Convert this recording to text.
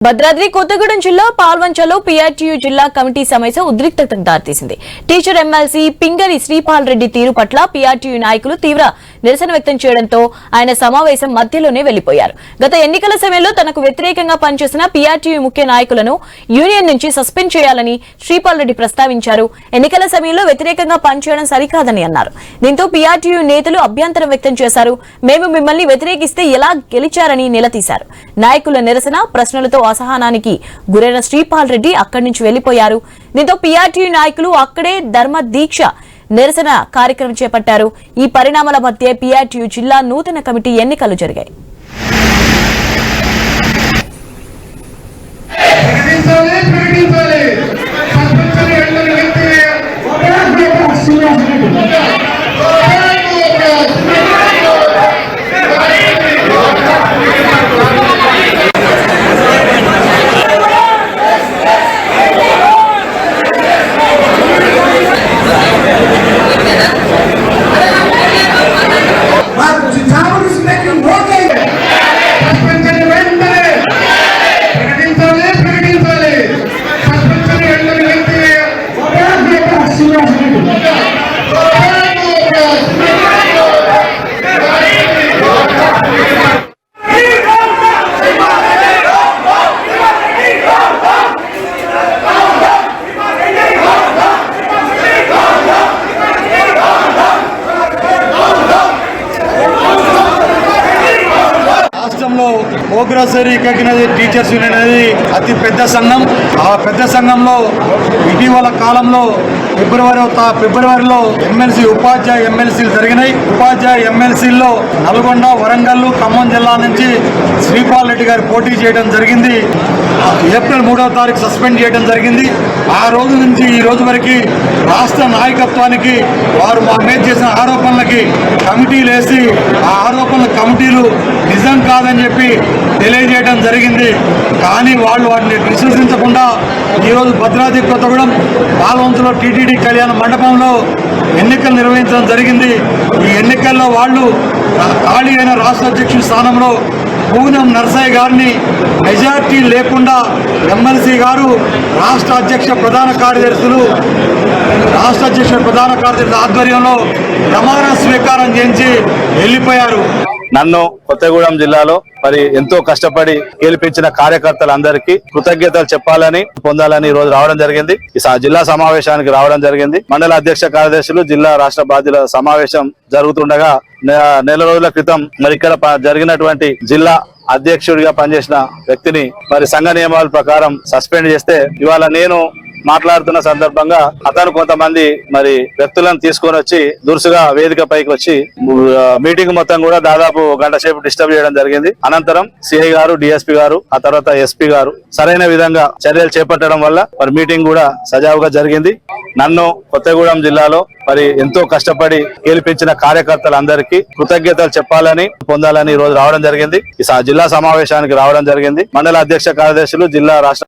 భద్రాద్రి కొత్తగూడెం జిల్లా పాల్వంచలో పీఆర్టీయూ జిల్లా కమిటీ సమావేశం ఉద్రిక్తతకు దారితీసింది. టీచర్ ఎమ్మెల్సీ పింగళి శ్రీపాల్ రెడ్డి తీరు పట్ల పీఆర్టీయూ నాయకులు తీవ్ర నిరసన వ్యక్తం చేయడంతో ఆయన సమావేశం మధ్యలోనే వెళ్లిపోయారు. గత ఎన్నికల సమయంలో తనకు వ్యతిరేకంగా పనిచేసిన పీఆర్టీయూ ముఖ్య నాయకులను యూనియన్ నుంచి సస్పెండ్ చేయాలని శ్రీపాల్ రెడ్డి ప్రస్తావించారు. ఎన్నికల సమయంలో వ్యతిరేకంగా పనిచేయడం సరికాదని అన్నారు. దీంతో పీఆర్టీయూ నేతలు అభ్యంతరం వ్యక్తం చేశారు. మేము మిమ్మల్ని వ్యతిరేకిస్తే ఎలా గెలిచారని నిలదీశారు. నాయకుల నిరసన ప్రశ్నలతో అసహనానికి గురైన శ్రీపాల్ రెడ్డి అక్కడి నుంచి వెళ్లిపోయారు. దీంతో పీఆర్టీయూ నాయకులు అక్కడే ధర్మ దీక్ష నిరసన కార్యక్రమం చేపట్టారు. ఈ పరిణామాల మధ్య పీఆర్టీయూ జిల్లా నూతన కమిటీ ఎన్నికలు జరిగాయి. ఓగ్రసరీ రికగ్నైజ్డ్ టీచర్స్ యూనియన్ అనేది అతి పెద్ద సంఘం. ఆ పెద్ద సంఘంలో ఇటీవల కాలంలో ఫిబ్రవరిలో ఎమ్మెల్సీ ఉపాధ్యాయ ఎమ్మెల్సీలు జరిగినాయి. ఉపాధ్యాయ ఎమ్మెల్సీల్లో నల్గొండ, వరంగల్, ఖమ్మం జిల్లా నుంచి శ్రీపాల్ రెడ్డి గారు పోటీ చేయడం జరిగింది. ఏప్రిల్ 3వ తారీఖు సస్పెండ్ చేయడం జరిగింది. ఆ రోజు నుంచి ఈ రోజు వరకు రాష్ట్ర నాయకత్వానికి వారు మా మీద చేసిన ఆరోపణలకి కమిటీలు వేసి ఆ ఆరోపణల కమిటీలు నిజం కాదని చెప్పి తెలియజేయడం జరిగింది. కానీ వాళ్ళు వాటిని విశ్వసించకుండా ఈరోజు భద్రాద్రి కొత్తగూడెం పాల్వంచలో టీటీడీ కళ్యాణ మండపంలో ఎన్నికలు నిర్వహించడం జరిగింది. ఈ ఎన్నికల్లో వాళ్ళు ఖాళీ అయిన రాష్ట్ర అధ్యక్షుడి స్థానంలో పూనం నర్సయ్య గారిని మెజార్టీ లేకుండా ఎమ్మెల్సీ గారు రాష్ట్ర అధ్యక్ష ప్రధాన కార్యదర్శుల ఆధ్వర్యంలో ప్రమాణ స్వీకారం చేయించి వెళ్ళిపోయారు. నన్ను కొత్తగూడెం జిల్లాలో మరి ఎంతో కష్టపడి గెలిపించిన కార్యకర్తలందరికీ కృతజ్ఞతలు చెప్పాలని పొందాలని ఈ రోజు రావడం జరిగింది. ఈ జిల్లా సమావేశానికి రావడం జరిగింది. మండల అధ్యక్ష కార్యదర్శులు జిల్లా రాష్ట్ర బాధ్యుల సమావేశం జరుగుతుండగా నెల రోజుల క్రితం మరి ఇక్కడ జరిగినటువంటి జిల్లా అధ్యక్షుడిగా పనిచేసిన వ్యక్తిని మరి సంఘ నియమాల ప్రకారం సస్పెండ్ చేస్తే ఇవాళ నేను మాట్లాడుతున్న సందర్భంగా అతను కొంతమంది మరి వ్యక్తులను తీసుకొని వచ్చి దురుసుగా వేదిక పైకి వచ్చి మీటింగ్ మొత్తం కూడా దాదాపు గంట సేపు డిస్టర్బ్ చేయడం జరిగింది. అనంతరం సిఐ గారు, డిఎస్పీ గారు, ఆ తర్వాత ఎస్పీ గారు సరైన విధంగా చర్యలు చేపట్టడం వల్ల మరి మీటింగ్ కూడా సజావుగా జరిగింది. నన్ను కొత్తగూడెం జిల్లాలో మరి ఎంతో కష్టపడి గెలిపించిన కార్యకర్తలందరికీ కృతజ్ఞతలు చెప్పాలని పొందాలని ఈ రోజు రావడం జరిగింది. ఈ జిల్లా సమావేశానికి రావడం జరిగింది. మండల అధ్యక్ష కార్యదర్శులు జిల్లా రాష్ట్ర